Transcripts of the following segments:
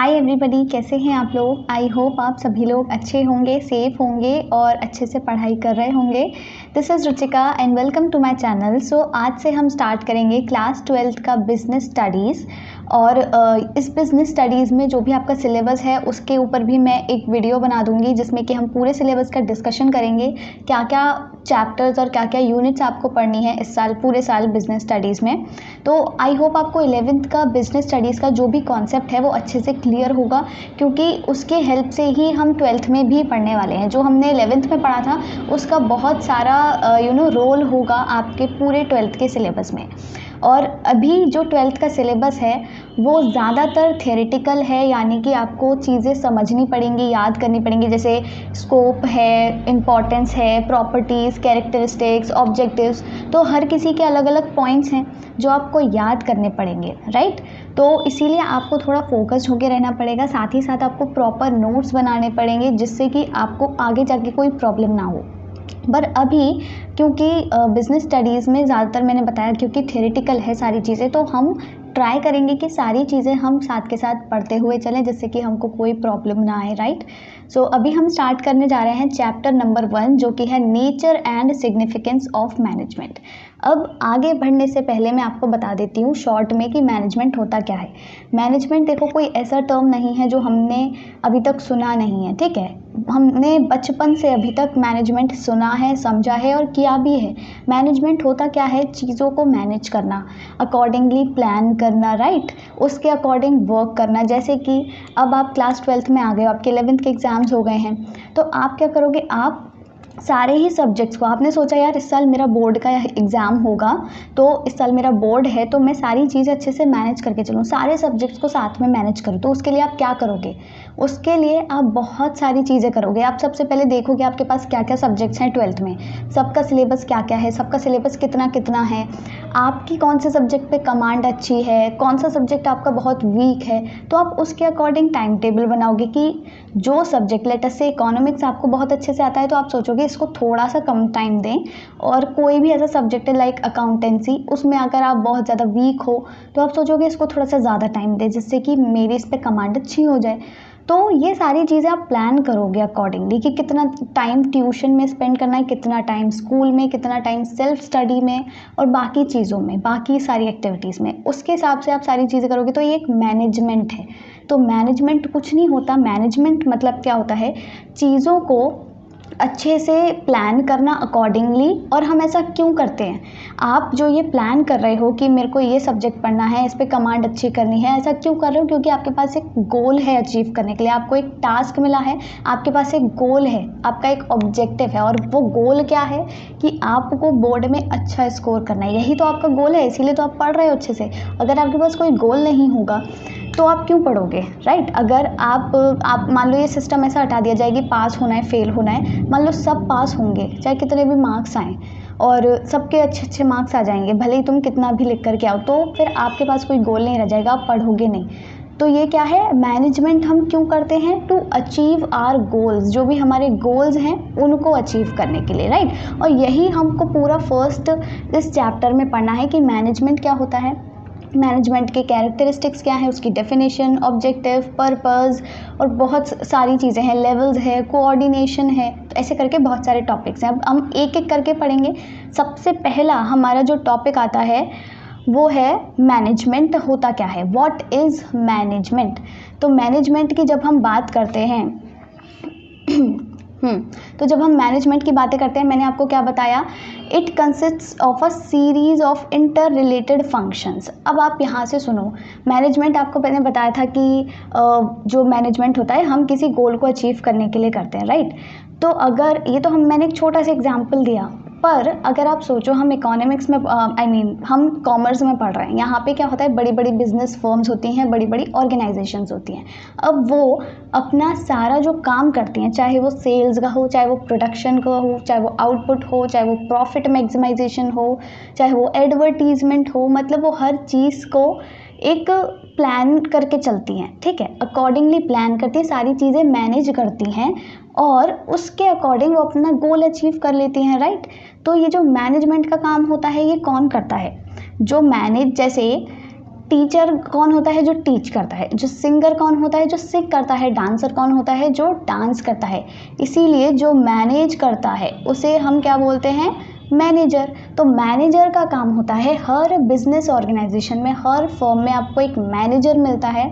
Hi everybody, कैसे हैं आप लोग। आई होप आप सभी लोग अच्छे होंगे, सेफ होंगे और अच्छे से पढ़ाई कर रहे होंगे। This is Ruchika and welcome to my channel. So आज से हम स्टार्ट करेंगे क्लास 12th का बिज़नेस स्टडीज़। और इस बिज़नेस स्टडीज़ में जो भी आपका सिलेबस है उसके ऊपर भी मैं एक वीडियो बना दूंगी जिसमें कि हम पूरे सिलेबस का डिस्कशन करेंगे, क्या क्या चैप्टर्स और क्या क्या यूनिट्स आपको पढ़नी है इस साल, पूरे साल बिज़नेस स्टडीज़ में। तो आई होप आपको 11th का बिज़नेस स्टडीज़ का जो भी कॉन्सेप्ट है वो अच्छे से क्लियर होगा, क्योंकि उसके हेल्प से ही हम 12th में भी पढ़ने वाले हैं। जो हमने 11th में पढ़ा था उसका बहुत सारा रोल होगा आपके पूरे 12th के सिलेबस में। और अभी जो 12th का सिलेबस है वो ज़्यादातर थ्योरेटिकल है, यानी कि आपको चीज़ें समझनी पड़ेंगी, याद करनी पड़ेंगी, जैसे स्कोप है, इम्पॉर्टेंस है, प्रॉपर्टीज़, कैरेक्टरिस्टिक्स, ऑब्जेक्टिव्स। तो हर किसी के अलग अलग पॉइंट्स हैं जो आपको याद करने पड़ेंगे, राइट। तो इसीलिए आपको थोड़ा फोकस्ड होकर रहना पड़ेगा, साथ ही साथ आपको प्रॉपर नोट्स बनाने पड़ेंगे जिससे कि आपको आगे जाके कोई प्रॉब्लम ना हो। पर अभी क्योंकि बिज़नेस स्टडीज़ में ज़्यादातर मैंने बताया क्योंकि थ्योरेटिकल है सारी चीज़ें, तो हम ट्राई करेंगे कि सारी चीज़ें हम साथ के साथ पढ़ते हुए चलें जिससे कि हमको कोई प्रॉब्लम ना आए, राइट। सो अभी हम स्टार्ट करने जा रहे हैं चैप्टर नंबर 1 जो कि है nature and significance of management. अब आगे बढ़ने से पहले मैं आपको बता देती हूँ शॉर्ट में कि मैनेजमेंट होता क्या है। मैनेजमेंट देखो कोई ऐसा टर्म नहीं है जो हमने अभी तक सुना नहीं है, ठीक है। हमने बचपन से अभी तक मैनेजमेंट सुना है, समझा है और किया भी है। मैनेजमेंट होता क्या है, चीज़ों को मैनेज करना, अकॉर्डिंगली प्लान करना, राइट, उसके अकॉर्डिंग वर्क करना। जैसे कि अब आप क्लास 12th में आ गए हो, आपके 11th के एग्ज़ाम्स हो गए हैं, तो आप क्या करोगे, आप सारे ही सब्जेक्ट्स को, आपने सोचा यार इस साल मेरा बोर्ड का एग्ज़ाम होगा, तो इस साल मेरा बोर्ड है तो मैं सारी चीज़ें अच्छे से मैनेज करके चलूँ, सारे सब्जेक्ट्स को साथ में मैनेज करूँ। तो उसके लिए आप क्या करोगे, उसके लिए आप बहुत सारी चीज़ें करोगे। आप सबसे पहले देखोगे आपके पास क्या क्या सब्जेक्ट्स हैं 12th में, सबका सिलेबस क्या क्या है, सबका सिलेबस कितना कितना है, आपकी कौन से सब्जेक्ट पे कमांड अच्छी है, कौन सा सब्जेक्ट आपका बहुत वीक है। तो आप उसके अकॉर्डिंग टाइम टेबल बनाओगे कि जो सब्जेक्ट, लेटस से इकोनॉमिक्स आपको बहुत अच्छे से आता है तो आप सोचोगे इसको थोड़ा सा कम टाइम दें, और कोई भी ऐसा सब्जेक्ट है लाइक अकाउंटेंसी, उसमें अगर आप बहुत ज़्यादा वीक हो तो आप सोचोगे इसको थोड़ा सा ज़्यादा टाइम दें जिससे कि मेरी इस पर कमांड अच्छी हो जाए। तो ये सारी चीज़ें आप प्लान करोगे अकॉर्डिंगली कि कितना टाइम ट्यूशन में स्पेंड करना है, कितना टाइम स्कूल में, कितना टाइम सेल्फ स्टडी में और बाकी चीज़ों में, बाकी सारी एक्टिविटीज़ में, उसके हिसाब से आप सारी चीज़ें करोगे। तो ये एक मैनेजमेंट है। तो मैनेजमेंट कुछ नहीं होता, मैनेजमेंट मतलब क्या होता है, चीज़ों को अच्छे से प्लान करना अकॉर्डिंगली। और हम ऐसा क्यों करते हैं, आप जो ये प्लान कर रहे हो कि मेरे को ये सब्जेक्ट पढ़ना है, इस पे कमांड अच्छी करनी है, ऐसा क्यों कर रहे हो, क्योंकि आपके पास एक गोल है अचीव करने के लिए, आपको एक टास्क मिला है, आपके पास एक गोल है, आपका एक ऑब्जेक्टिव है। और वो गोल क्या है कि आपको बोर्ड में अच्छा स्कोर करना है, यही तो आपका गोल है, इसीलिए तो आप पढ़ रहे हो अच्छे से। अगर आपके पास कोई गोल नहीं होगा तो आप क्यों पढ़ोगे, राइट। अगर आप मान लो ये सिस्टम ऐसा हटा दिया जाए कि पास होना है, फेल होना है, मान लो सब पास होंगे चाहे कितने भी मार्क्स आएँ और सबके अच्छे अच्छे मार्क्स आ जाएंगे, भले ही तुम कितना भी लिख करके आओ, तो फिर आपके पास कोई गोल नहीं रह जाएगा, आप पढ़ोगे नहीं। तो ये क्या है, मैनेजमेंट हम क्यों करते हैं, टू अचीव आवर गोल्स, जो भी हमारे गोल्स हैं उनको अचीव करने के लिए, राइट। और यही हमको पूरा फर्स्ट इस चैप्टर में पढ़ना है कि मैनेजमेंट क्या होता है, मैनेजमेंट के कैरेक्टरिस्टिक्स क्या है, उसकी डेफिनेशन, ऑब्जेक्टिव, पर्पस और बहुत सारी चीज़ें हैं, लेवल्स है, कोऑर्डिनेशन है। तो ऐसे करके बहुत सारे टॉपिक्स हैं। अब हम एक एक करके पढ़ेंगे। सबसे पहला हमारा जो टॉपिक आता है वो है मैनेजमेंट होता क्या है, व्हाट इज़ मैनेजमेंट। तो मैनेजमेंट की जब हम बात करते हैं तो जब हम मैनेजमेंट की बातें करते हैं, मैंने आपको क्या बताया, it consists of a series of inter related functions. अब आप यहाँ से सुनो, मैनेजमेंट आपको मैंने बताया था कि जो मैनेजमेंट होता है हम किसी गोल को अचीव करने के लिए करते हैं, राइट। तो अगर ये तो मैंने एक छोटा सा एग्जाम्पल दिया, पर अगर आप सोचो हम इकोनॉमिक्स में हम कॉमर्स में पढ़ रहे हैं, यहाँ पे क्या होता है, बड़ी बड़ी बिजनेस फर्म्स होती हैं, बड़ी बड़ी ऑर्गेनाइजेशंस होती हैं। अब वो अपना सारा जो काम करती हैं, चाहे वो सेल्स का हो, चाहे वो प्रोडक्शन का हो, चाहे वो आउटपुट हो, चाहे वो प्रॉफिट मैक्सिमाइजेशन हो, चाहे वो एडवर्टीजमेंट हो, मतलब वो हर चीज़ को एक प्लान करके चलती हैं, ठीक है, अकॉर्डिंगली प्लान करती हैं, सारी चीज़ें मैनेज करती हैं और उसके अकॉर्डिंग वो अपना गोल अचीव कर लेती हैं, राइट। तो ये जो मैनेजमेंट का काम होता है ये कौन करता है, जो मैनेज, जैसे टीचर कौन होता है? जो टीच करता है। जो सिंगर कौन होता है? जो सिंग करता है। डांसर कौन होता है? जो डांस करता है। इसीलिए जो मैनेज करता है उसे हम क्या बोलते हैं? मैनेजर। तो मैनेजर का काम होता है, हर बिजनेस ऑर्गेनाइजेशन में, हर फर्म में आपको एक मैनेजर मिलता है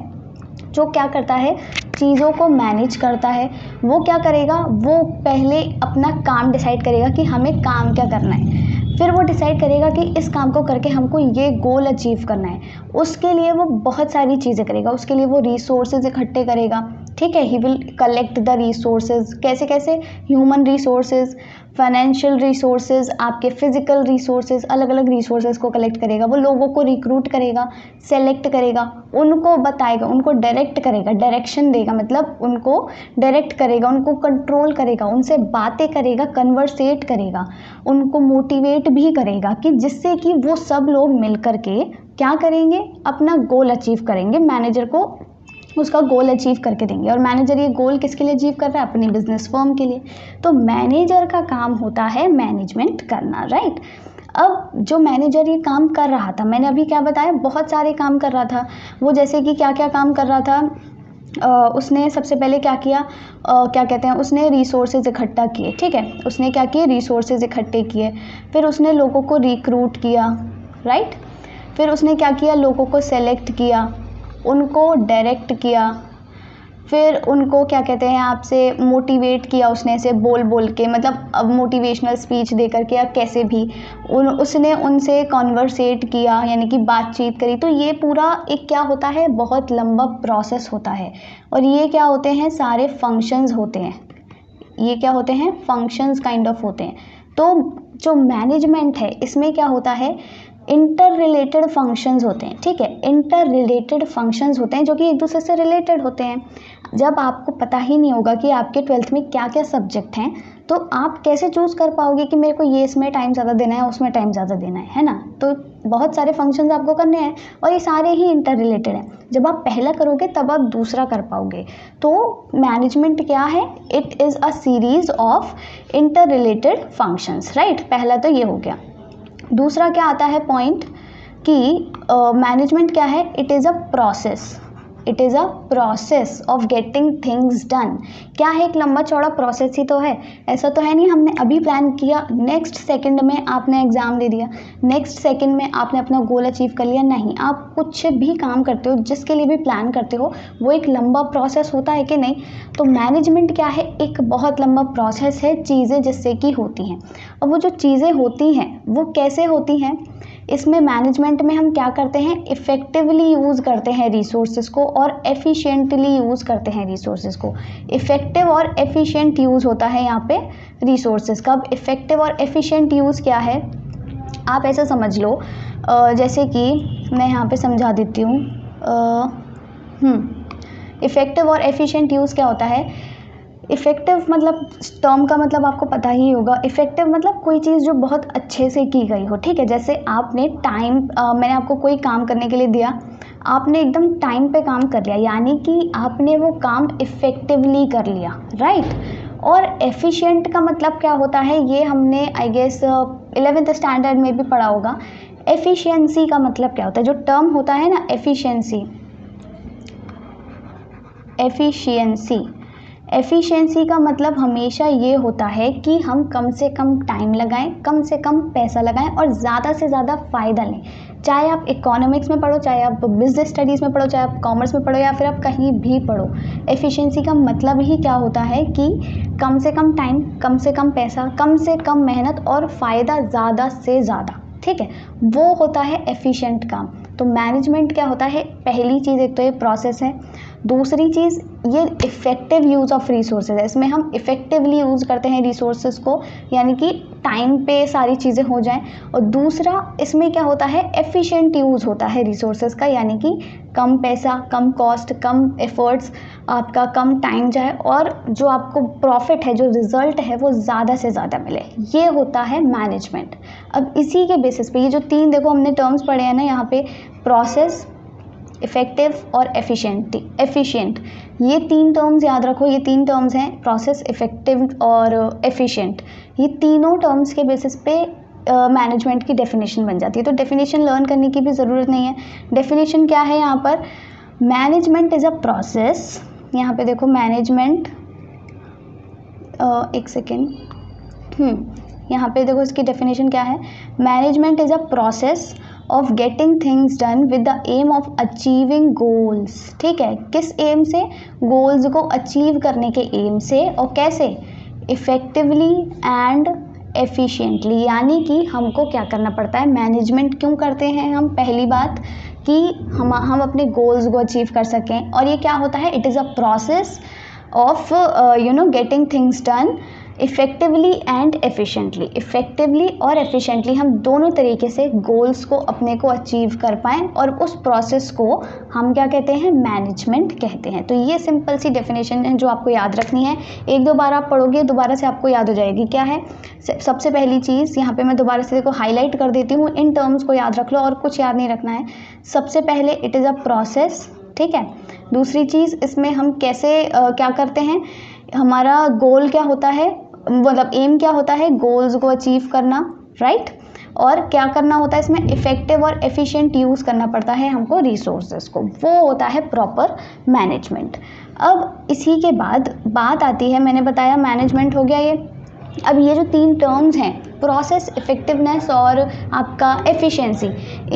जो क्या करता है? चीज़ों को मैनेज करता है। वो क्या करेगा? वो पहले अपना काम डिसाइड करेगा कि हमें काम क्या करना है, फिर वो डिसाइड करेगा कि इस काम को करके हमको ये गोल अचीव करना है। उसके लिए वो बहुत सारी चीज़ें करेगा, उसके लिए वो रिसोर्सेज इकट्ठे करेगा, ठीक है। He will collect the resources. कैसे कैसे? ह्यूमन रिसोर्सेज, फाइनेंशियल रिसोर्सेज, आपके फिजिकल रिसोर्सेज, अलग अलग रिसोर्सेज को कलेक्ट करेगा। वो लोगों को रिक्रूट करेगा, सेलेक्ट करेगा, उनको बताएगा, उनको डायरेक्ट करेगा, डायरेक्शन देगा, मतलब उनको डायरेक्ट करेगा, उनको कंट्रोल करेगा, उनसे बातें करेगा, कन्वर्सेट करेगा, उनको मोटिवेट भी करेगा कि जिससे कि वो सब लोग मिल करके क्या करेंगे? अपना गोल अचीव करेंगे। मैनेजर को उसका गोल अचीव करके देंगे। और मैनेजर ये गोल किसके लिए अचीव कर रहा है? अपनी बिजनेस फर्म के लिए। तो मैनेजर का काम होता है मैनेजमेंट करना, राइट। अब जो मैनेजर ये काम कर रहा था, मैंने अभी क्या बताया? बहुत सारे काम कर रहा था वो। जैसे कि क्या क्या काम कर रहा था? उसने सबसे पहले क्या किया? क्या कहते हैं, उसने रिसोर्सेज इकट्ठा किए, ठीक है। उसने क्या किए? रिसोर्सेज इकट्ठे किए। फिर उसने लोगों को रिक्रूट किया, राइट। फिर उसने क्या किया? लोगों को सेलेक्ट किया, उनको डायरेक्ट किया, फिर उनको क्या कहते हैं, आपसे मोटिवेट किया उसने, ऐसे बोल बोल के, मतलब अब मोटिवेशनल स्पीच दे करके या कैसे भी उसने उनसे कॉन्वर्सेट किया, यानी कि बातचीत करी। तो ये पूरा एक क्या होता है? बहुत लंबा प्रोसेस होता है। और ये क्या होते हैं? सारे फंक्शंस होते हैं। ये क्या होते हैं? फंक्शंस काइंड ऑफ होते हैं। तो जो मैनेजमेंट है इसमें क्या होता है? इंटर रिलेटेड फंक्शंस होते हैं, ठीक है। इंटर रिलेटेड फंक्शंस होते हैं जो कि एक दूसरे से रिलेटेड होते हैं। जब आपको पता ही नहीं होगा कि आपके 12th में क्या क्या सब्जेक्ट हैं, तो आप कैसे चूज़ कर पाओगे कि मेरे को ये इसमें टाइम ज़्यादा देना है, उसमें टाइम ज़्यादा देना है ना। तो बहुत सारे फंक्शंस आपको करने हैं और ये सारे ही इंटर रिलेटेड हैं। जब आप पहला करोगे तब आप दूसरा कर पाओगे। तो मैनेजमेंट क्या है? It is a series of inter related functions, right. पहला तो ये हो गया। दूसरा क्या आता है पॉइंट कि मैनेजमेंट क्या है? It is a process. It is a process of getting things done. क्या है? एक लंबा चौड़ा प्रोसेस ही तो है। ऐसा तो है नहीं हमने अभी प्लान किया, नेक्स्ट सेकंड में आपने एग्ज़ाम दे दिया, नेक्स्ट सेकंड में आपने अपना गोल अचीव कर लिया। नहीं, आप कुछ भी काम करते हो, जिसके लिए भी प्लान करते हो, वो एक लंबा प्रोसेस होता है कि नहीं। तो मैनेजमेंट क्या है? एक बहुत लंबा प्रोसेस है, चीज़ें जिससे कि होती हैं। और वो जो चीज़ें होती हैं वो कैसे होती हैं? इसमें मैनेजमेंट में हम क्या करते हैं? इफ़ेक्टिवली यूज़ करते हैं रिसोर्सेज को और एफिशिएंटली यूज़ करते हैं रिसोर्सेज को। इफ़ेक्टिव और एफिशिएंट यूज़ होता है यहाँ पे रिसोर्सेज का। अब इफ़ेक्टिव और एफिशिएंट यूज़ क्या है? आप ऐसा समझ लो, जैसे कि मैं यहाँ पे समझा देती हूँ। इफ़ेक्टिव और एफिशिएंट यूज़ क्या होता है? इफ़ेक्टिव मतलब टर्म का मतलब आपको पता ही होगा। इफ़ेक्टिव मतलब कोई चीज़ जो बहुत अच्छे से की गई हो, ठीक है। जैसे आपने मैंने आपको कोई काम करने के लिए दिया, आपने एकदम टाइम पे काम कर लिया, यानी कि आपने वो काम इफ़ेक्टिवली कर लिया, राइट। और एफिशिएंट का मतलब क्या होता है? ये हमने आई गेस 11th स्टैंडर्ड में भी पढ़ा होगा। एफिशिएंसी का मतलब क्या होता है? जो टर्म होता है ना, एफिशिएंसी, एफिशिएंसी का मतलब हमेशा ये होता है कि हम कम से कम टाइम लगाएं, कम से कम पैसा लगाएं और ज़्यादा से ज़्यादा फ़ायदा लें। चाहे आप इकोनॉमिक्स में पढ़ो, चाहे आप बिजनेस स्टडीज़ में पढ़ो, चाहे आप कॉमर्स में पढ़ो, या फिर आप कहीं भी पढ़ो। एफिशिएंसी का मतलब ही क्या होता है कि कम से कम टाइम, कम से कम पैसा, कम से कम मेहनत और फ़ायदा ज़्यादा से ज़्यादा, ठीक है। वो होता है एफिशिएंट काम। तो मैनेजमेंट क्या होता है? पहली चीज़ एक तो ये प्रोसेस है। दूसरी चीज़ ये इफ़ेक्टिव यूज़ ऑफ रिसोर्सेज है। इसमें हम इफ़ेक्टिवली यूज़ करते हैं रिसोर्सेज को, यानी कि टाइम पे सारी चीज़ें हो जाएं। और दूसरा इसमें क्या होता है? एफिशिएंट यूज़ होता है रिसोर्सेज का, यानी कि कम पैसा, कम कॉस्ट, कम एफर्ट्स, आपका कम टाइम जाए और जो आपको प्रॉफिट है, जो रिज़ल्ट है, वो ज़्यादा से ज़्यादा मिले। ये होता है मैनेजमेंट। अब इसी के बेसिस पे ये जो तीन देखो हमने टर्म्स पढ़े हैं ना यहाँ पे, प्रोसेस, इफ़ेक्टिव और एफिशिएंट, ये तीन टर्म्स याद रखो। ये तीन टर्म्स हैं, प्रोसेस, इफ़ेक्टिव और एफिशिएंट। ये तीनों टर्म्स के बेसिस पे मैनेजमेंट की डेफिनेशन बन जाती है। तो डेफिनेशन लर्न करने की भी ज़रूरत नहीं है। डेफिनेशन क्या है यहाँ पर, मैनेजमेंट इज़ अ प्रोसेस, यहाँ पे देखो मैनेजमेंट, एक सेकेंड, यहाँ पे देखो इसकी डेफिनेशन क्या है, management is a process of getting things done with the aim of achieving goals. ठीक है, किस एम से, गोल्स को अचीव करने के एम से, और कैसे, इफ़ेक्टिवली एंड एफिशिएंटली। यानी कि हमको क्या करना पड़ता है, मैनेजमेंट क्यों करते हैं हम, पहली बात कि हम अपने गोल्स को अचीव कर सकें। और ये क्या होता है, it is a process of getting things done effectively and efficiently. Effectively और एफिशिएंटली हम दोनों तरीके से गोल्स को अपने को अचीव कर पाएँ, और उस प्रोसेस को हम क्या कहते हैं, मैनेजमेंट कहते हैं। तो ये सिंपल सी डेफिनेशन है जो आपको याद रखनी है। एक दो बार आप पढ़ोगे दोबारा से आपको याद हो जाएगी। क्या है, सबसे पहली चीज़ यहाँ पे मैं दोबारा से देखो हाईलाइट कर देती हूँ, इन टर्म्स को याद रख लो और कुछ याद नहीं रखना है। सबसे पहले इट इज़ अ प्रोसेस, ठीक है। दूसरी चीज़, इसमें हम कैसे क्या करते हैं, हमारा गोल क्या होता है, मतलब एम क्या होता है, गोल्स को अचीव करना, राइट। और क्या करना होता है इसमें, इफ़ेक्टिव और एफिशिएंट यूज़ करना पड़ता है हमको रिसोर्सेज को, वो होता है प्रॉपर मैनेजमेंट। अब इसी के बाद बात आती है, मैंने बताया मैनेजमेंट हो गया ये। अब ये जो तीन टर्म्स हैं, प्रोसेस, इफ़ेक्टिवनेस और आपका एफिशिएंसी,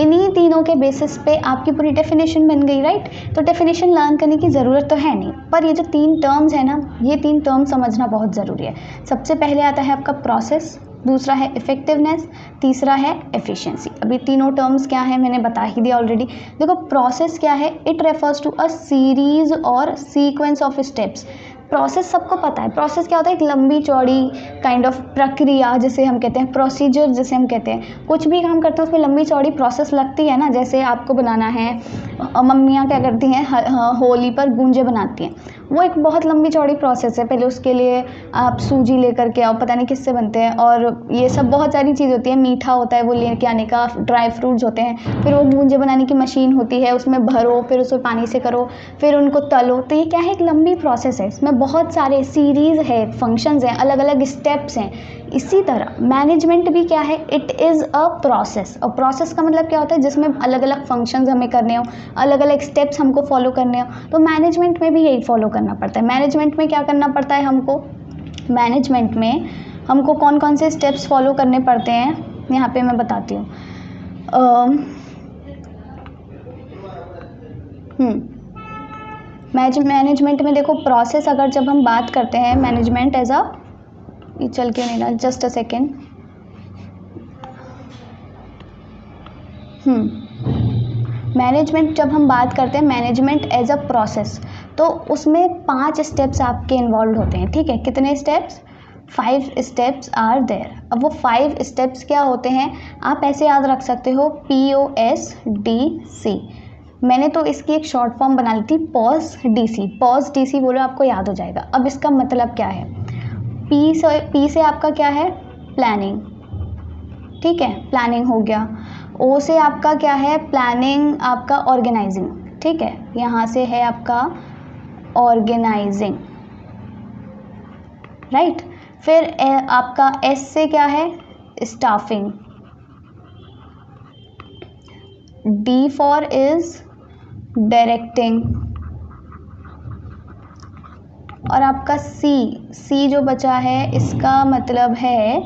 इन्हीं तीनों के बेसिस पे आपकी पूरी डेफिनेशन बन गई, राइट। तो डेफिनेशन लर्न करने की ज़रूरत तो है नहीं, पर ये जो तीन टर्म्स है ना, ये तीन टर्म्स समझना बहुत ज़रूरी है। सबसे पहले आता है आपका प्रोसेस, दूसरा है इफ़ेक्टिवनेस, तीसरा है एफिशिएंसी। अभी तीनों टर्म्स क्या है मैंने बता ही दिया ऑलरेडी। देखो प्रोसेस क्या है, it refers to a series और सीक्वेंस ऑफ स्टेप्स। प्रोसेस सबको पता है, प्रोसेस क्या होता है, एक लंबी चौड़ी काइंड ऑफ प्रक्रिया जिसे हम कहते हैं, प्रोसीजर जिसे हम कहते हैं। कुछ भी काम करते हैं उसमें लंबी चौड़ी प्रोसेस लगती है ना। जैसे आपको बनाना है, मम्मियाँ क्या करती हैं, होली पर गूंजे बनाती हैं, वो एक बहुत लंबी चौड़ी प्रोसेस है। पहले उसके लिए आप सूजी लेकर के आओ, पता नहीं किससे बनते हैं, और ये सब बहुत सारी चीज़ होती है, मीठा होता है वो लेके आने का, ड्राई फ्रूट्स होते हैं, फिर वो गूंजे बनाने की मशीन होती है, उसमें भरो, फिर उसको पानी से करो, फिर उनको तलो। तो ये क्या है, एक लंबी प्रोसेस है, इसमें बहुत सारे सीरीज़ है, फंक्शंस हैं, अलग अलग स्टेप्स हैं। इसी तरह मैनेजमेंट भी क्या है, इट इज़ अ प्रोसेस। और प्रोसेस का मतलब क्या होता है, जिसमें अलग अलग फंक्शंस हमें करने हो, अलग अलग स्टेप्स हमको फॉलो करने हो। तो मैनेजमेंट में भी यही फॉलो करना पड़ता है। मैनेजमेंट में क्या करना पड़ता है हमको, मैनेजमेंट में हमको कौन कौन से स्टेप्स फॉलो करने पड़ते हैं, यहाँ पे मैं बताती हूँ। मैनेजमेंट में देखो प्रोसेस, अगर जब हम बात करते हैं मैनेजमेंट एज अ, ये चल क्यों नहीं रहा, जस्ट अ सेकेंड। मैनेजमेंट जब हम बात करते हैं, मैनेजमेंट एज अ प्रोसेस, तो उसमें 5 स्टेप्स आपके इन्वॉल्व होते हैं, ठीक है। कितने स्टेप्स, 5 स्टेप्स आर देयर। अब वो 5 स्टेप्स क्या होते हैं, आप ऐसे याद रख सकते हो, POSDC। मैंने तो इसकी एक शॉर्ट फॉर्म बना ली थी, POSDC। POSDC बोलो आपको याद हो जाएगा। अब इसका मतलब क्या है, P से आपका क्या है, प्लानिंग, ठीक है, प्लानिंग हो गया। O से आपका क्या है, प्लानिंग, आपका ऑर्गेनाइजिंग, ठीक है, यहाँ से है आपका ऑर्गेनाइजिंग, राइट। फिर आपका S से क्या है, staffing. D for is directing. और आपका C जो बचा है, इसका मतलब है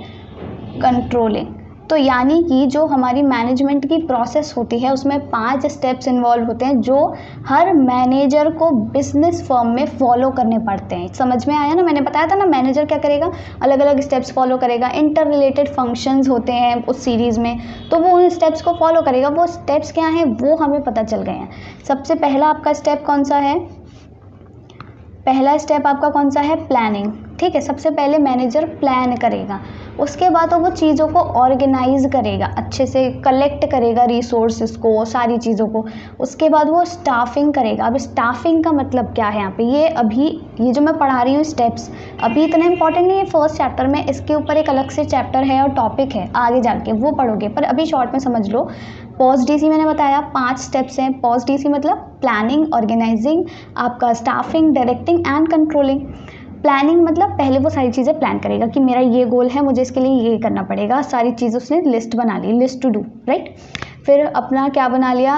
कंट्रोलिंग। तो यानी कि जो हमारी मैनेजमेंट की प्रोसेस होती है उसमें 5 स्टेप्स इन्वॉल्व होते हैं, जो हर मैनेजर को बिजनेस फर्म में फॉलो करने पड़ते हैं। समझ में आया ना, मैंने बताया था ना, मैनेजर क्या करेगा, अलग अलग स्टेप्स फॉलो करेगा। इंटर रिलेटेड फंक्शंस होते हैं उस सीरीज़ में, तो वो उन स्टेप्स को फॉलो करेगा। वो स्टेप्स क्या हैं वो हमें पता चल गए हैं। सबसे पहला आपका स्टेप कौन सा है, पहला स्टेप आपका कौन सा है, प्लानिंग, ठीक है। सबसे पहले मैनेजर प्लान करेगा, उसके बाद वो चीज़ों को ऑर्गेनाइज करेगा, अच्छे से कलेक्ट करेगा रिसोर्सेज को, सारी चीज़ों को। उसके बाद वो स्टाफिंग करेगा। अब स्टाफिंग का मतलब क्या है यहाँ पे, ये जो मैं पढ़ा रही हूँ स्टेप्स अभी इतना इंपॉर्टेंट नहीं है फर्स्ट चैप्टर में, इसके ऊपर एक अलग से चैप्टर है और टॉपिक है, आगे जाके वो पढ़ोगे, पर अभी शॉर्ट में समझ लो। POSDC मैंने बताया 5 स्टेप्स हैं। POSDC मतलब प्लानिंग, ऑर्गेनाइजिंग, आपका staffing, directing and controlling. Planning मतलब पहले वो सारी चीज़ें प्लान करेगा कि मेरा ये गोल है, मुझे इसके लिए ये करना पड़ेगा, सारी चीज़ उसने लिस्ट बना ली, लिस्ट टू डू, राइट। फिर अपना क्या बना लिया,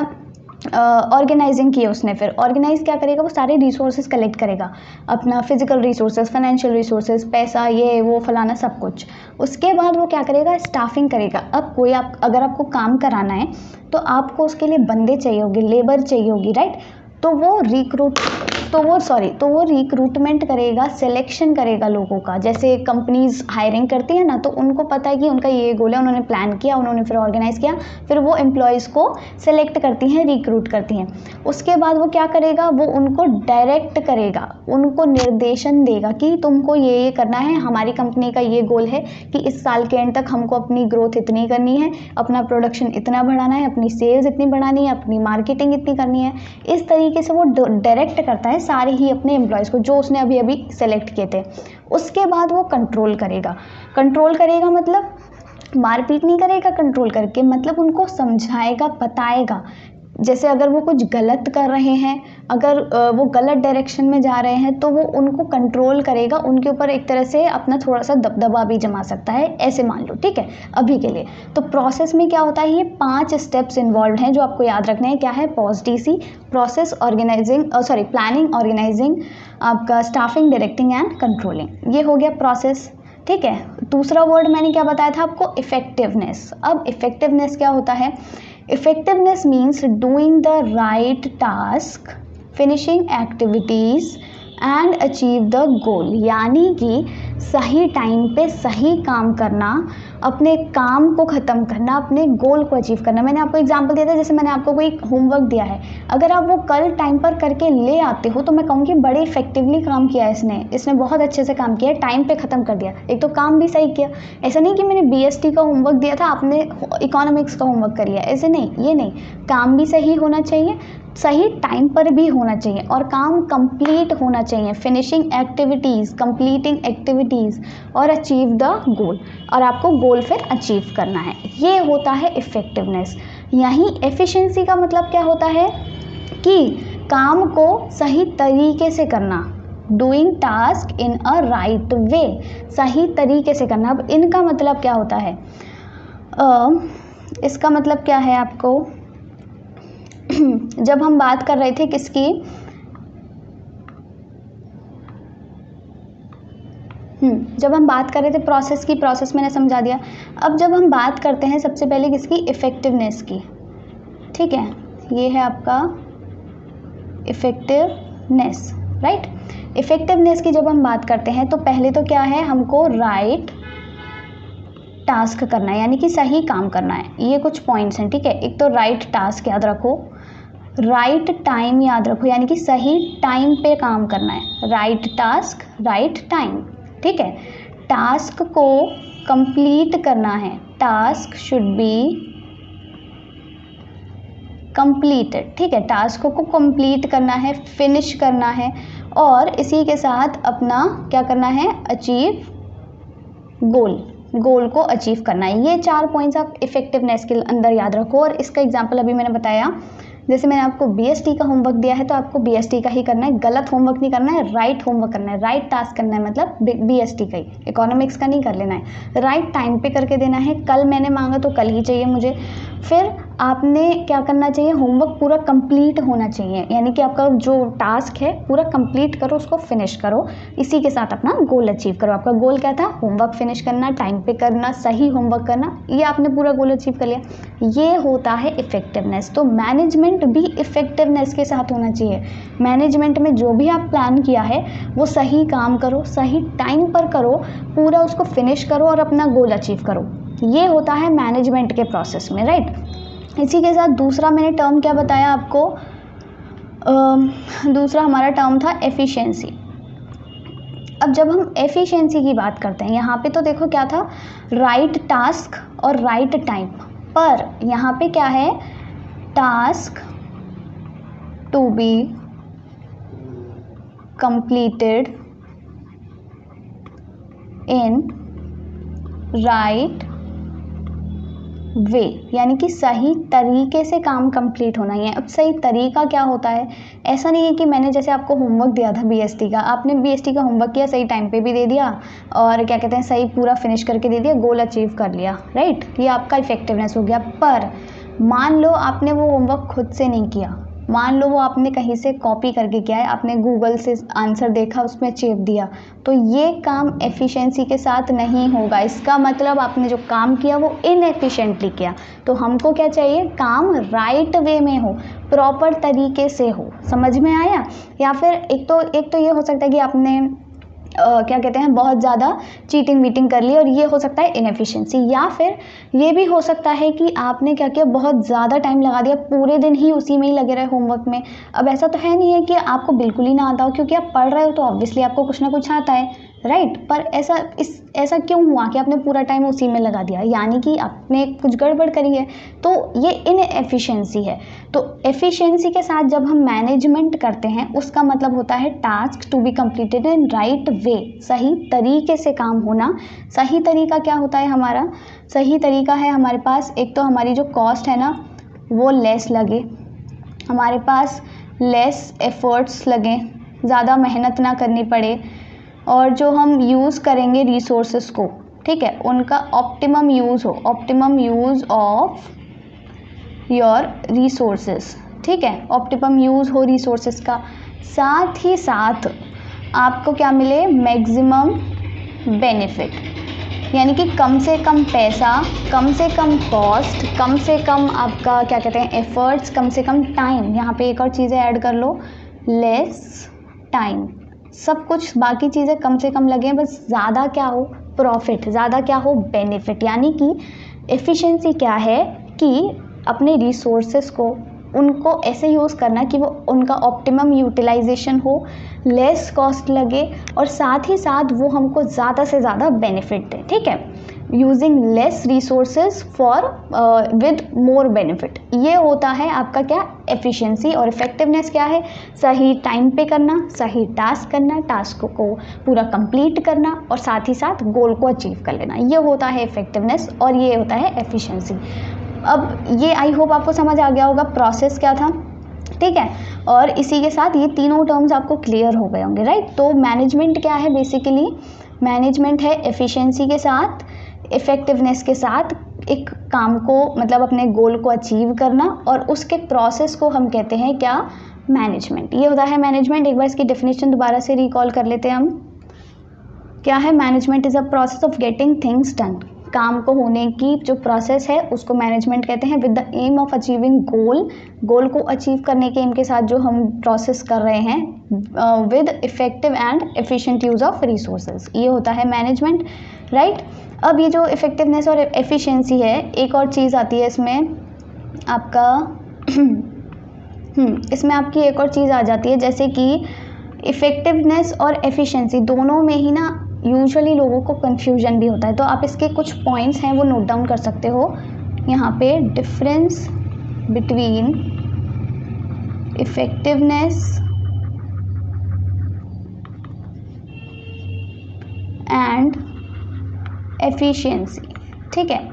ऑर्गेनाइजिंग किया उसने। फिर ऑर्गेनाइज क्या करेगा, वो सारे रिसोर्सेज कलेक्ट करेगा, अपना फिजिकल रिसोर्सेज, फाइनेंशियल रिसोर्सेज, पैसा, ये वो फलाना सब कुछ। उसके बाद वो क्या करेगा, स्टाफिंग करेगा। अब कोई अगर आपको काम कराना है तो आपको उसके लिए बंदे चाहिए होंगे, लेबर चाहिए होगी, राइट। तो वो रिक्रूटमेंट करेगा, सिलेक्शन करेगा लोगों का। जैसे कंपनीज हायरिंग करती है ना, तो उनको पता है कि उनका ये गोल है, उन्होंने प्लान किया, उन्होंने फिर ऑर्गेनाइज किया, फिर वो एम्प्लॉयज़ को सेलेक्ट करती हैं, रिक्रूट करती हैं। उसके बाद वो क्या करेगा, वो उनको डायरेक्ट करेगा, उनको निर्देशन देगा कि तुमको ये करना है, हमारी कंपनी का ये गोल है कि इस साल के एंड तक हमको अपनी ग्रोथ इतनी करनी है, अपना प्रोडक्शन इतना बढ़ाना है, अपनी सेल्स इतनी बढ़ानी है, अपनी मार्केटिंग इतनी करनी है। इस तरीके से वो डायरेक्ट करता है सारे ही अपने एम्प्लॉयज़ को जो उसने अभी अभी सेलेक्ट किए थे। उसके बाद वो कंट्रोल करेगा मतलब मारपीट नहीं करेगा, कंट्रोल करके मतलब उनको समझाएगा, बताएगा। जैसे अगर वो कुछ गलत कर रहे हैं, अगर वो गलत डायरेक्शन में जा रहे हैं, तो वो उनको कंट्रोल करेगा, उनके ऊपर एक तरह से अपना थोड़ा सा दबदबा भी जमा सकता है, ऐसे मान लो, ठीक है, अभी के लिए। तो प्रोसेस में क्या होता है, ये 5 स्टेप्स इन्वॉल्व हैं जो आपको याद रखने हैं। क्या है, POSDC, प्रोसेस, प्लानिंग, ऑर्गेनाइजिंग, आपका स्टाफिंग, डायरेक्टिंग एंड कंट्रोलिंग। ये हो गया प्रोसेस, ठीक है। दूसरा वर्ड मैंने क्या बताया था आपको, इफेक्टिवनेस। अब इफेक्टिवनेस क्या होता है, effectiveness means doing the right task, finishing activities and achieve the goal. यानी कि सही टाइम पे सही काम करना, अपने काम को ख़त्म करना, अपने गोल को अचीव करना। मैंने आपको एग्जांपल दिया था, जैसे मैंने आपको कोई होमवर्क दिया है, अगर आप वो कल टाइम पर करके ले आते हो तो मैं कहूँगी बड़े इफेक्टिवली काम किया है इसने बहुत अच्छे से काम किया, टाइम पे ख़त्म कर दिया, एक तो काम भी सही किया। ऐसा नहीं कि मैंने BST का होमवर्क दिया था, आपने इकोनॉमिक्स का होमवर्क कर लिया, ऐसे नहीं, ये नहीं। काम भी सही होना चाहिए, सही टाइम पर भी होना चाहिए, और काम कंप्लीट होना चाहिए, फिनिशिंग एक्टिविटीज़, कंप्लीटिंग एक्टिविटीज़, और अचीव द गोल, और आपको गोल फिर अचीव करना है। ये होता है इफ़ेक्टिवनेस। यहीं एफिशिएंसी का मतलब क्या होता है कि काम को सही तरीके से करना, doing task in a right way, सही तरीके से करना। अब इनका मतलब क्या होता है, इसका मतलब क्या है आपको, जब हम बात कर रहे थे किसकी, जब हम बात कर रहे थे प्रोसेस की, प्रोसेस मैंने समझा दिया। अब जब हम बात करते हैं सबसे पहले किसकी, इफ़ेक्टिवनेस की, ठीक है, ये है आपका इफ़ेक्टिवनेस, राइट। इफ़ेक्टिवनेस की जब हम बात करते हैं तो पहले तो क्या है, हमको राइट टास्क करना है, यानी कि सही काम करना है। ये कुछ पॉइंट्स हैं, ठीक है। एक तो राइट टास्क याद रखो, राइट टाइम याद रखो, यानी कि सही टाइम पे काम करना है, राइट टास्क, राइट टाइम, ठीक है। टास्क को कंप्लीट करना है, टास्क शुड बी कंप्लीटेड, ठीक है, टास्क को कंप्लीट करना है, फिनिश करना है, और इसी के साथ अपना क्या करना है, अचीव गोल को अचीव करना है। ये 4 पॉइंट्स आप इफेक्टिवनेस के अंदर याद रखो। और इसका एग्जांपल अभी मैंने बताया, जैसे मैंने आपको BST का होमवर्क दिया है तो आपको BST का ही करना है, गलत होमवर्क नहीं करना है, राइट होमवर्क करना है, राइट टास्क करना है, मतलब BST का ही, इकोनॉमिक्स का नहीं कर लेना है, राइट टाइम पे करके देना है। कल मैंने मांगा तो कल ही चाहिए मुझे। फिर आपने क्या करना चाहिए, होमवर्क पूरा कंप्लीट होना चाहिए, यानी कि आपका जो टास्क है पूरा कंप्लीट करो, उसको फिनिश करो, इसी के साथ अपना गोल अचीव करो। आपका गोल क्या था, होमवर्क फिनिश करना, टाइम पे करना, सही होमवर्क करना, ये आपने पूरा गोल अचीव कर लिया। ये होता है इफेक्टिवनेस। तो मैनेजमेंट भी इफेक्टिवनेस के साथ होना चाहिए। मैनेजमेंट में जो भी आप प्लान किया है वो सही काम करो, सही टाइम पर करो, पूरा उसको फिनिश करो और अपना गोल अचीव करो। ये होता है मैनेजमेंट के प्रोसेस में, राइट। इसी के साथ दूसरा मैंने टर्म क्या बताया आपको, दूसरा हमारा टर्म था एफिशिएंसी। अब जब हम एफिशिएंसी की बात करते हैं, यहाँ पे तो देखो क्या था, राइट टास्क और राइट टाइम, पर यहाँ पे क्या है, task to be completed in right way, यानी कि सही तरीके से काम कंप्लीट होना ही है। अब सही तरीका क्या होता है, ऐसा नहीं है कि मैंने जैसे आपको होमवर्क दिया था बीएसटी का, आपने बीएसटी का होमवर्क किया, सही टाइम पे भी दे दिया और क्या कहते हैं सही पूरा फिनिश करके दे दिया, गोल अचीव कर लिया, राइट, ये आपका इफेक्टिवनेस हो गया। पर मान लो आपने वो होमवर्क खुद से नहीं किया, मान लो वो आपने कहीं से कॉपी करके किया है, आपने गूगल से आंसर देखा उसमें चेप दिया, तो ये काम एफिशिएंसी के साथ नहीं होगा। इसका मतलब आपने जो काम किया वो इनएफिशिएंटली किया। तो हमको क्या चाहिए, काम राइट वे में हो, प्रॉपर तरीके से हो। समझ में आया? या फिर एक तो ये हो सकता है कि आपने क्या कहते हैं बहुत ज़्यादा चीटिंग वीटिंग कर ली और ये हो सकता है इनएफिशिएंसी। या फिर ये भी हो सकता है कि आपने क्या किया, बहुत ज़्यादा टाइम लगा दिया, पूरे दिन ही उसी में ही लगे रहे होमवर्क में। अब ऐसा तो है नहीं है कि आपको बिल्कुल ही ना आता हो, क्योंकि आप पढ़ रहे हो तो ऑब्वियसली आपको कुछ ना कुछ आता है, राइट। पर ऐसा क्यों हुआ कि आपने पूरा टाइम उसी में लगा दिया, यानी कि आपने कुछ गड़बड़ करी है, तो ये इनएफिशिएंसी है। तो एफिशिएंसी के साथ जब हम मैनेजमेंट करते हैं उसका मतलब होता है task to be completed in right way, सही तरीके से काम होना। सही तरीका क्या होता है हमारा, सही तरीका है हमारे पास एक तो हमारी जो कॉस्ट है ना वो लेस लगे, हमारे पास लेस एफर्ट्स लगें, ज़्यादा मेहनत ना करनी पड़े, और जो हम यूज़ करेंगे रिसोर्सेस को, ठीक है, उनका ऑप्टिमम यूज़ हो, optimum use of your resources, ठीक है, ऑप्टिमम यूज़ हो रिसोर्सेस का। साथ ही साथ आपको क्या मिले, मैक्सिमम बेनिफिट, यानी कि कम से कम पैसा, कम से कम कॉस्ट, कम से कम आपका क्या कहते हैं एफर्ट्स, कम से कम टाइम। यहाँ पे एक और चीज़ें ऐड कर लो, लेस टाइम, सब कुछ बाकी चीज़ें कम से कम लगें, बस ज़्यादा क्या हो प्रॉफिट, ज़्यादा क्या हो बेनिफिट। यानी कि एफिशिएंसी क्या है कि अपने रिसोर्सेस को उनको ऐसे यूज़ करना कि वो उनका ऑप्टिमम यूटिलाइजेशन हो, लेस कॉस्ट लगे और साथ ही साथ वो हमको ज़्यादा से ज़्यादा बेनिफिट दे, ठीक है, using less resources for with more benefit. ये होता है आपका क्या, एफिशिएंसी। और इफेक्टिवनेस क्या है, सही टाइम पे करना, सही टास्क करना, टास्क को पूरा कंप्लीट करना और साथ ही साथ गोल को अचीव कर लेना, ये होता है इफेक्टिवनेस और ये होता है एफिशिएंसी। अब ये आई होप आपको समझ आ गया होगा प्रोसेस क्या था, ठीक है, और इसी के साथ ये तीनों टर्म्स आपको क्लियर हो गए होंगे, राइट। तो मैनेजमेंट क्या है, बेसिकली मैनेजमेंट है एफिशिएंसी के साथ, इफ़ेक्टिवनेस के साथ एक काम को मतलब अपने गोल को अचीव करना, और उसके प्रोसेस को हम कहते हैं क्या, मैनेजमेंट। ये होता है मैनेजमेंट। एक बार इसकी डेफिनेशन दोबारा से रिकॉल कर लेते हैं हम। क्या है, management is a process of getting things done, काम को होने की जो प्रोसेस है उसको मैनेजमेंट कहते हैं, with the aim of achieving goal, goal को अचीव करने के एम के साथ जो हम प्रोसेस कर रहे हैं, with effective and efficient use of resources, ये होता है मैनेजमेंट, राइट। अब ये जो इफेक्टिवनेस और एफिशिएंसी है, एक और चीज़ आती है इसमें आपका इसमें आपकी एक और चीज़ आ जाती है, जैसे कि इफ़ेक्टिवनेस और एफिशिएंसी दोनों में ही ना यूजुअली लोगों को कन्फ्यूजन भी होता है। तो आप इसके कुछ पॉइंट्स हैं वो नोट डाउन कर सकते हो यहाँ पे, difference between effectiveness and efficiency, ठीक है,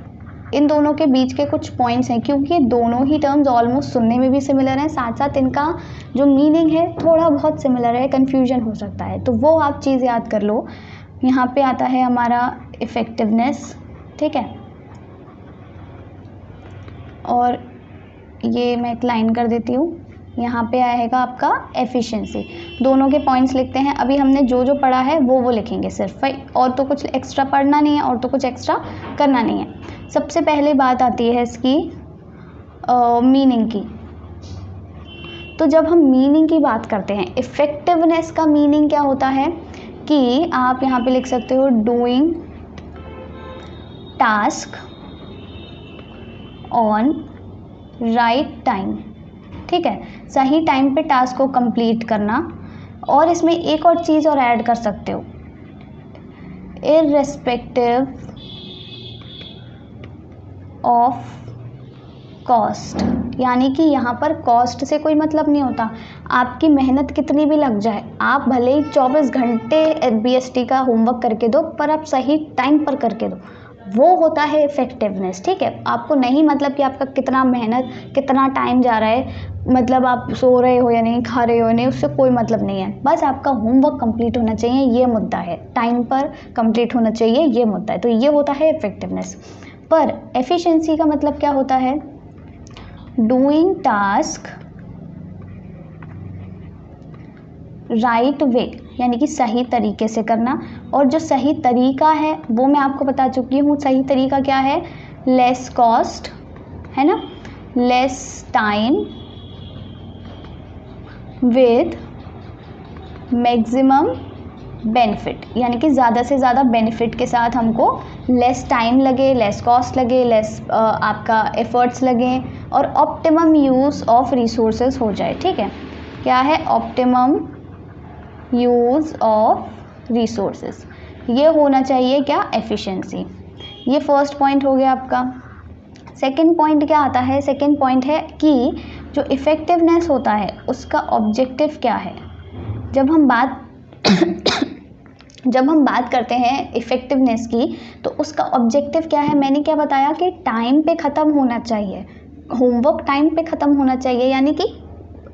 इन दोनों के बीच के कुछ पॉइंट्स हैं, क्योंकि दोनों ही टर्म्स ऑलमोस्ट सुनने में भी सिमिलर हैं, साथ साथ इनका जो मीनिंग है थोड़ा बहुत सिमिलर है, कन्फ्यूजन हो सकता है, तो वो आप चीज़ याद कर लो। यहाँ पे आता है हमारा इफ़ेक्टिवनेस, ठीक है, और ये मैं एक लाइन कर देती हूँ, यहाँ पे आएगा आपका एफिशिएंसी। दोनों के पॉइंट्स लिखते हैं। अभी हमने जो जो पढ़ा है वो लिखेंगे सिर्फ, और तो कुछ एक्स्ट्रा पढ़ना नहीं है और तो कुछ एक्स्ट्रा करना नहीं है। सबसे पहले बात आती है इसकी मीनिंग की। तो जब हम मीनिंग की बात करते हैं, इफ़ेक्टिवनेस का मीनिंग क्या होता है कि आप यहाँ पे लिख सकते हो, doing task on right time, ठीक है, सही टाइम पे टास्क को कंप्लीट करना। और इसमें एक और चीज़ और ऐड कर सकते हो, इर्रेस्पेक्टिव ऑफ कॉस्ट, यानी कि यहाँ पर कॉस्ट से कोई मतलब नहीं होता, आपकी मेहनत कितनी भी लग जाए, आप भले ही 24 घंटे बीएसटी का होमवर्क करके दो, पर आप सही टाइम पर करके दो, वो होता है इफ़ेक्टिवनेस। ठीक है, आपको नहीं मतलब कि आपका कितना मेहनत कितना टाइम जा रहा है, मतलब आप सो रहे हो या नहीं, खा रहे हो या नहीं, उससे कोई मतलब नहीं है। बस आपका होमवर्क कंप्लीट होना चाहिए, ये मुद्दा है। टाइम पर कंप्लीट होना चाहिए, ये मुद्दा है। तो ये होता है इफ़ेक्टिवनेस। पर एफिशिएंसी का मतलब क्या होता है? डूइंग टास्क राइट वे, यानी कि सही तरीके से करना। और जो सही तरीका है वो मैं आपको बता चुकी हूँ। सही तरीका क्या है? लेस कॉस्ट, है ना, less time with maximum benefit, यानी कि ज़्यादा से ज़्यादा बेनिफिट के साथ हमको लेस टाइम लगे, लेस कॉस्ट लगे, लेस आपका एफर्ट्स लगे और ऑप्टिमम यूज़ ऑफ रिसोर्सेज हो जाए। ठीक है, क्या है? ऑप्टिमम यूज़ ऑफ रिसोर्सेज, ये होना चाहिए क्या? एफिशिएंसी। ये फर्स्ट पॉइंट हो गया आपका। सेकंड पॉइंट क्या आता है? सेकंड पॉइंट है कि जो इफ़ेक्टिवनेस होता है उसका ऑब्जेक्टिव क्या है। जब हम बात करते हैं इफ़ेक्टिवनेस की, तो उसका ऑब्जेक्टिव क्या है? मैंने क्या बताया कि टाइम पे ख़त्म होना चाहिए, होमवर्क टाइम पे ख़त्म होना चाहिए, यानी कि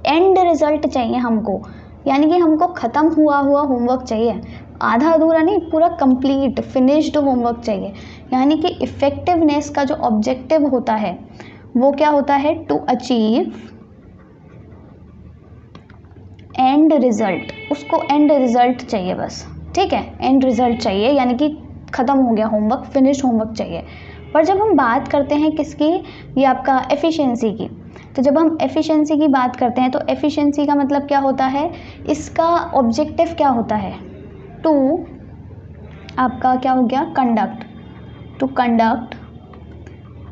एंड रिज़ल्ट चाहिए हमको, यानी कि हमको ख़त्म हुआ होमवर्क चाहिए, आधा अधूरा नहीं, पूरा कंप्लीट फिनिश्ड होमवर्क चाहिए। यानी कि इफ़ेक्टिवनेस का जो ऑब्जेक्टिव होता है वो क्या होता है? टू अचीव एंड रिज़ल्ट, उसको एंड रिज़ल्ट चाहिए बस। ठीक है, एंड रिज़ल्ट चाहिए, यानी कि ख़त्म हो गया होमवर्क, फिनिश्ड होमवर्क चाहिए। पर जब हम बात करते हैं किसकी? ये आपका एफिशिएंसी की। तो जब हम एफिशिएंसी की बात करते हैं तो एफिशिएंसी का मतलब क्या होता है? इसका ऑब्जेक्टिव क्या होता है? टू आपका क्या हो गया? Conduct, to conduct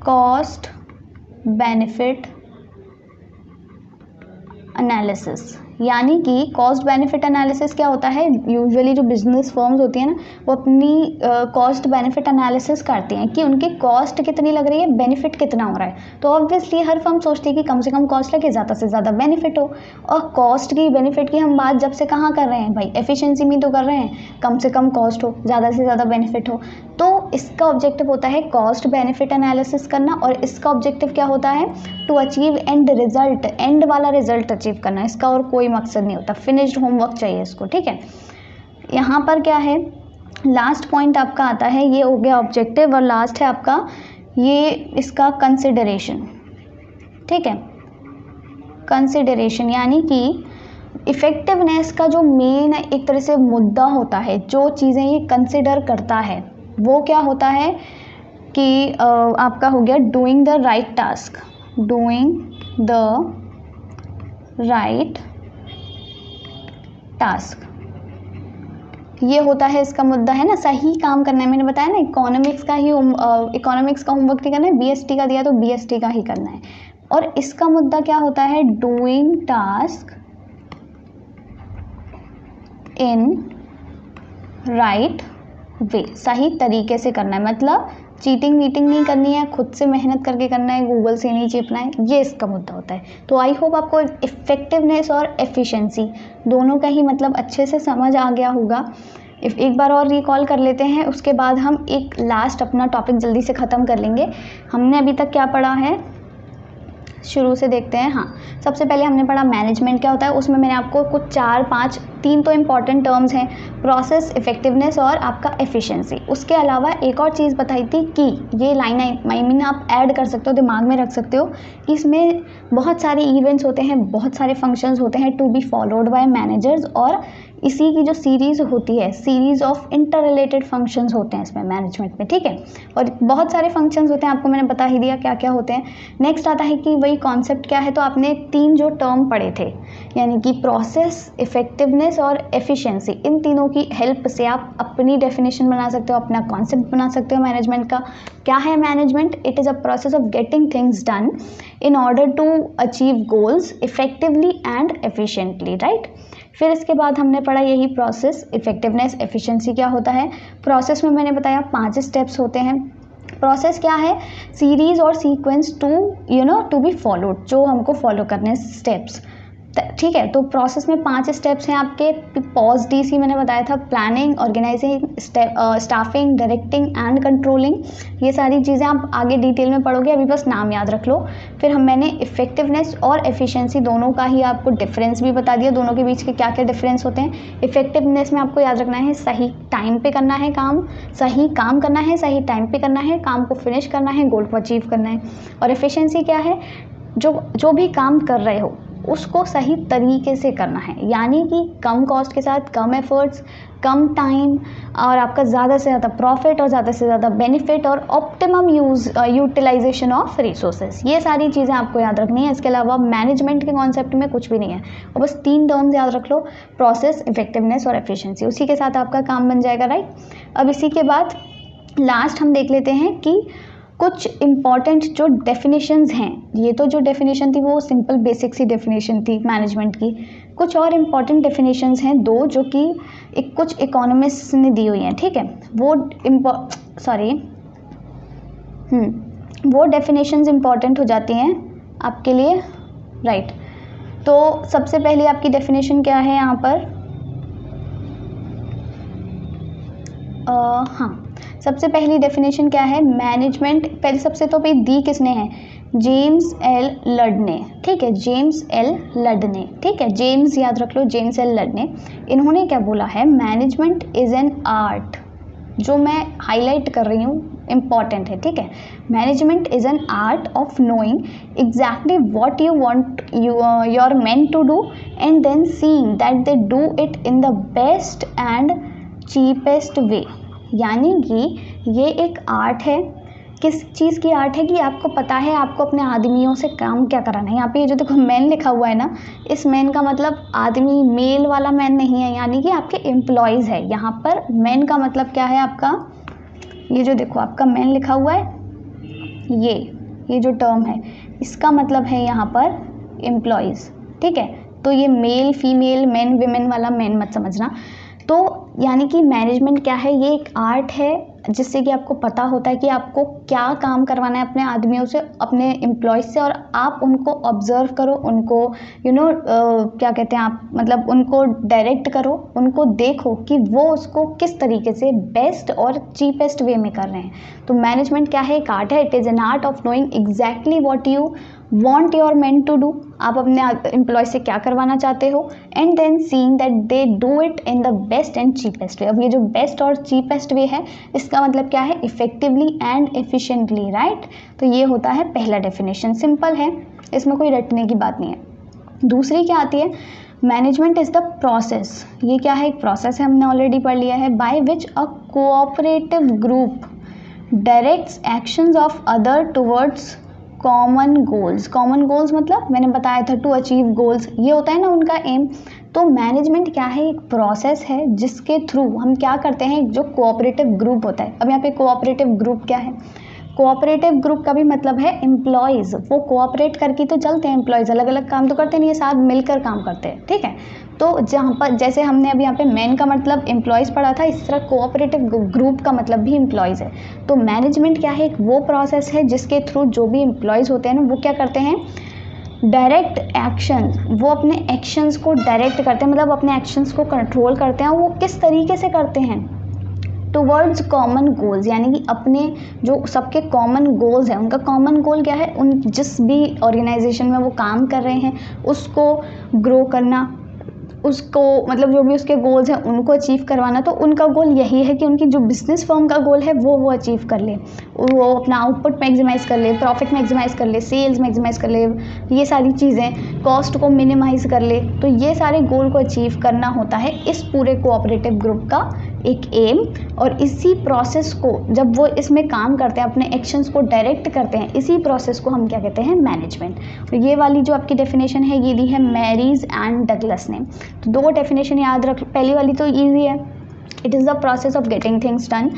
cost benefit analysis. यानी कि कॉस्ट बेनिफिट एनालिसिस क्या होता है? यूजुअली जो बिजनेस फर्म्स होती हैं ना, वो अपनी कॉस्ट बेनिफिट एनालिसिस करती हैं कि उनकी कॉस्ट कितनी लग रही है, बेनिफिट कितना हो रहा है। तो ऑब्वियसली हर फर्म सोचती है कि कम से कम कॉस्ट लगे, ज़्यादा से ज़्यादा बेनिफिट हो। और कॉस्ट की, बेनिफिट की हम बात जब से कहाँ कर रहे हैं भाई? एफिशिएंसी में तो कर रहे हैं, कम से कम कॉस्ट हो, ज़्यादा से ज़्यादा बेनिफिट हो। तो इसका ऑब्जेक्टिव होता है कॉस्ट बेनिफिट एनालिसिस करना, और इसका ऑब्जेक्टिव क्या होता है? To achieve end result, end वाला रिजल्ट अचीव करना। इसका और कोई मकसद नहीं होता, फिनिश्ड होमवर्क चाहिए इसको। ठीक है, यहाँ पर क्या है? लास्ट पॉइंट आपका आता है, ये हो गया ऑब्जेक्टिव, और लास्ट है आपका ये इसका कंसिडरेशन। ठीक है, कंसिडरेशन यानी कि इफ़ेक्टिवनेस का जो मेन एक तरह से मुद्दा होता है, जो चीज़ें ये कंसिडर करता है, वो क्या होता है कि आपका हो गया doing the right task, doing the right task, ये होता है इसका मुद्दा, है ना, सही काम करना है। मैंने बताया ना, इकोनॉमिक्स का होमवर्क नहीं करना है, बीएसटी का दिया तो बीएसटी का ही करना है। और इसका मुद्दा क्या होता है? Doing task in right way, सही तरीके से करना है, मतलब चीटिंग वीटिंग नहीं करनी है, खुद से मेहनत करके करना है, गूगल से नहीं चिपना है, ये इसका मुद्दा होता है। तो आई होप आपको इफ़ेक्टिवनेस और एफिशिएंसी दोनों का ही मतलब अच्छे से समझ आ गया होगा। एक बार और रिकॉल कर लेते हैं, उसके बाद हम एक लास्ट अपना टॉपिक जल्दी से ख़त्म कर लेंगे। हमने अभी तक क्या पढ़ा है, शुरू से देखते हैं। हाँ, सबसे पहले हमने पढ़ा मैनेजमेंट क्या होता है। उसमें मैंने आपको कुछ 4-5 3 तो इम्पॉर्टेंट टर्म्स हैं, प्रोसेस, इफेक्टिवनेस और आपका एफिशिएंसी। उसके अलावा एक और चीज़ बताई थी कि ये लाइन आई मीन आप ऐड कर सकते हो, दिमाग में रख सकते हो कि इसमें बहुत सारे इवेंट्स होते हैं, बहुत सारे फंक्शंस होते हैं to be followed by managers, और इसी की जो सीरीज़ होती है, series of inter related functions होते हैं इसमें मैनेजमेंट में। ठीक है, और बहुत सारे फंक्शंस होते हैं, आपको मैंने बता ही दिया क्या क्या होते हैं। नेक्स्ट आता है कि वही कॉन्सेप्ट क्या है, तो आपने 3 जो टर्म पढ़े थे, यानी कि प्रोसेस, इफेक्टिवनेस और एफिशिएंसी, इन तीनों की हेल्प से आप अपनी डेफिनेशन बना सकते हो, अपना कॉन्सेप्ट बना सकते हो मैनेजमेंट का। क्या है management? It is a process of getting things done in order to achieve goals effectively and efficiently, right. फिर इसके बाद हमने पढ़ा यही प्रोसेस, इफेक्टिवनेस, एफिशिएंसी क्या होता है। प्रोसेस में मैंने बताया 5 स्टेप्स होते हैं। प्रोसेस क्या है? सीरीज और सीक्वेंस टू बी फॉलोड, जो हमको फॉलो करने स्टेप्स। ठीक है। तो प्रोसेस में 5 स्टेप्स हैं आपके। पॉज डीसी मैंने बताया था, planning, organising, staffing, directing and controlling. ये सारी चीज़ें आप आगे डिटेल में पढ़ोगे, अभी बस नाम याद रख लो। फिर मैंने इफेक्टिवनेस और एफिशिएंसी दोनों का ही आपको डिफरेंस भी बता दिया, दोनों के बीच के क्या क्या डिफरेंस होते हैं। इफेक्टिवनेस में आपको याद रखना है सही टाइम पे करना है काम, सही काम करना है, सही टाइम पे करना है, काम को फिनिश करना है, गोल को अचीव करना है। और एफिशिएंसी क्या है, जो भी काम कर रहे हो उसको सही तरीके से करना है, यानी कि कम कॉस्ट के साथ, कम एफर्ट्स, कम टाइम, और आपका ज़्यादा से ज़्यादा प्रॉफिट और ज़्यादा से ज़्यादा बेनिफिट और ऑप्टिमम यूटिलाइजेशन ऑफ रिसोर्सेज। ये सारी चीज़ें आपको याद रखनी है। इसके अलावा मैनेजमेंट के कॉन्सेप्ट में कुछ भी नहीं है, और बस 3 टर्म्स याद रख लो, प्रोसेस, इफेक्टिवनेस और एफिशिएंसी। उसी के साथ आपका काम बन जाएगा, राइट। अब इसी के बाद लास्ट हम देख लेते हैं कि कुछ इम्पॉर्टेंट जो डेफिनेशंस हैं। ये तो जो डेफिनेशन थी वो सिंपल बेसिक सी डेफिनेशन थी मैनेजमेंट की। कुछ और इम्पॉर्टेंट डेफिनेशंस हैं 2 जो कि कुछ इकोनॉमिस्ट्स ने दी हुई हैं, ठीक है। वो डेफिनेशंस इम्पॉर्टेंट हो जाती हैं आपके लिए, राइट। तो सबसे पहले आपकी डेफिनेशन क्या है यहाँ पर, हाँ, सबसे पहली डेफिनेशन क्या है मैनेजमेंट। पहले सबसे तो भाई दी किसने है, जेम्स एल लर्ड ने, ठीक है, जेम्स एल लर्ड ने, ठीक है, जेम्स याद रख लो, जेम्स एल लर्ड ने। इन्होंने क्या बोला है, मैनेजमेंट इज एन आर्ट, जो मैं हाईलाइट कर रही हूँ इम्पॉर्टेंट है, ठीक है। Management is an art of knowing exactly what you want your men to do and then seeing that they do it in the best and cheapest way. यानी कि ये एक आर्ट है। किस चीज़ की आर्ट है कि आपको पता है आपको अपने आदमियों से काम क्या कराना है। यहाँ पे ये जो देखो मैन लिखा हुआ है ना, इस मैन का मतलब आदमी मेल वाला मैन नहीं है, यानी कि आपके एम्प्लॉयज़ है। यहाँ पर मैन का मतलब क्या है आपका, ये जो देखो आपका मैन लिखा हुआ है, ये जो टर्म है इसका मतलब है यहाँ पर एम्प्लॉयज़, ठीक है। तो ये मेल फीमेल मैन विमेन वाला मैन मत समझना। तो यानी कि मैनेजमेंट क्या है, ये एक आर्ट है जिससे कि आपको पता होता है कि आपको क्या काम करवाना है अपने आदमियों से, अपने एम्प्लॉयज़ से, और आप उनको ऑब्जर्व करो, उनको क्या कहते हैं आप, मतलब उनको डायरेक्ट करो, उनको देखो कि वो उसको किस तरीके से बेस्ट और चीपेस्ट वे में कर रहे हैं। तो मैनेजमेंट क्या है, एक आर्ट है। It is an art of knowing exactly what you want your men to do, आप अपने एम्प्लॉय से क्या करवाना चाहते हो, and then seeing that they do it in the best and cheapest way. अब ये जो बेस्ट और चीपेस्ट वे है इसका मतलब क्या है, इफेक्टिवली एंड एफिशिएंटली, राइट। तो ये होता है पहला डेफिनेशन, सिंपल है, इसमें कोई रटने की बात नहीं है। दूसरी क्या आती है, मैनेजमेंट इज द प्रोसेस। ये क्या है, एक प्रोसेस है, हमने ऑलरेडी पढ़ लिया है। By which a cooperative group directs actions of other towards common goals. Common goals मतलब मैंने बताया था टू अचीव गोल्स, ये होता है ना उनका एम। तो मैनेजमेंट क्या है, एक प्रोसेस है जिसके थ्रू हम क्या करते हैं, जो कोऑपरेटिव ग्रुप होता है। अब यहाँ पे कोऑपरेटिव ग्रुप क्या है, कोऑपरेटिव ग्रुप का भी मतलब है एम्प्लॉयज़, वो कोऑपरेट करके तो चलते हैं, एम्प्लॉयज़ अलग अलग काम तो करते नहीं है, साथ मिलकर काम करते हैं, ठीक है। तो जहाँ पर जैसे हमने अभी यहाँ पे मैन का मतलब एम्प्लॉयज़ पढ़ा था, इस तरह कोऑपरेटिव ग्रुप का मतलब भी एम्प्लॉयज़ है। तो मैनेजमेंट क्या है, एक वो प्रोसेस है जिसके थ्रू जो भी एम्प्लॉयज़ होते हैं ना, वो क्या करते हैं, डायरेक्ट एक्शन, वो अपने एक्शंस को डायरेक्ट करते हैं, मतलब अपने एक्शंस को कंट्रोल करते हैं। वो किस तरीके से करते हैं, टुवर्ड्स कॉमन गोल्स, यानी कि अपने जो सबके कॉमन गोल्स हैं, उनका कॉमन गोल क्या है, उन जिस भी ऑर्गेनाइजेशन में वो काम कर रहे हैं उसको ग्रो करना, उसको मतलब जो भी उसके गोल्स हैं उनको अचीव करवाना। तो उनका गोल यही है कि उनकी जो बिजनेस फर्म का गोल है वो अचीव कर ले, वो अपना आउटपुट मैक्सिमाइज़ कर ले, प्रॉफिट मैक्सिमाइज़ कर ले, सेल्स मैक्सिमाइज़ कर ले, ये सारी चीज़ें, कॉस्ट को मिनिमाइज़ कर ले। तो ये सारे गोल को अचीव करना होता है इस पूरे कोऑपरेटिव ग्रुप का एक एम। और इसी प्रोसेस को जब वो इसमें काम करते हैं, अपने एक्शंस को डायरेक्ट करते हैं, इसी प्रोसेस को हम क्या कहते हैं, मैनेजमेंट। और ये वाली जो आपकी डेफिनेशन है ये दी है मैरीज एंड डगलस ने। तो 2 डेफिनेशन याद रख, पहली वाली तो ईजी है, it is the process of getting things done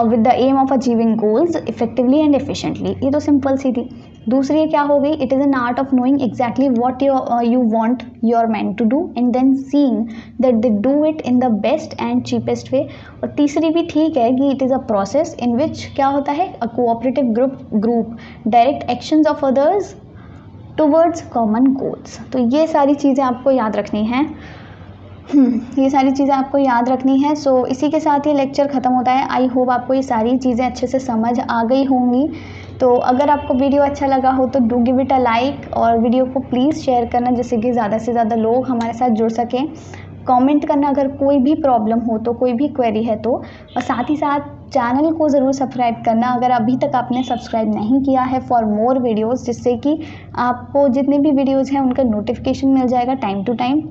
with the aim of achieving goals effectively and efficiently, ये तो सिंपल सी थी। दूसरी क्या हो गई, it is an art of knowing exactly what you want your man to do and then seeing that they do it in the best and cheapest way. और तीसरी भी ठीक है कि it is a process in which क्या होता है, a cooperative group direct actions of others towards common goals. तो ये सारी चीज़ें आपको याद रखनी हैं। ये सारी चीज़ें आपको याद रखनी है। सो इसी के साथ ये लेक्चर ख़त्म होता है। आई होप आपको ये सारी चीज़ें अच्छे से समझ आ गई होंगी। तो अगर आपको वीडियो अच्छा लगा हो तो do give it a like और वीडियो को प्लीज़ शेयर करना, जिससे कि ज़्यादा से ज़्यादा लोग हमारे साथ जुड़ सकें। कमेंट करना अगर कोई भी प्रॉब्लम हो तो, कोई भी क्वेरी है तो, और साथ ही साथ चैनल को ज़रूर सब्सक्राइब करना अगर अभी तक आपने सब्सक्राइब नहीं किया है, फॉर मोर वीडियोज़, जिससे कि आपको जितने भी वीडियोज़ हैं उनका नोटिफिकेशन मिल जाएगा टाइम टू टाइम,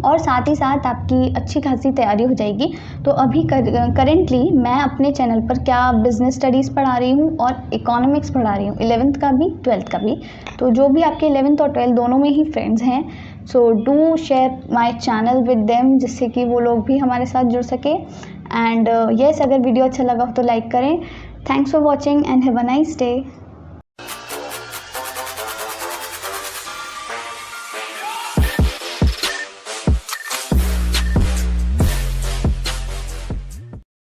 और साथ ही साथ आपकी अच्छी खासी तैयारी हो जाएगी। तो अभी करेंटली मैं अपने चैनल पर क्या बिज़नेस स्टडीज़ पढ़ा रही हूँ और इकोनॉमिक्स पढ़ा रही हूँ, 11th का भी 12th का भी। तो जो भी आपके 11th और 12th दोनों में ही फ्रेंड्स हैं, so do share my channel with them, जिससे कि वो लोग भी हमारे साथ जुड़ सके। एंड यस, अगर वीडियो अच्छा लगा हो तो लाइक करें। Thanks for watching and have a nice day.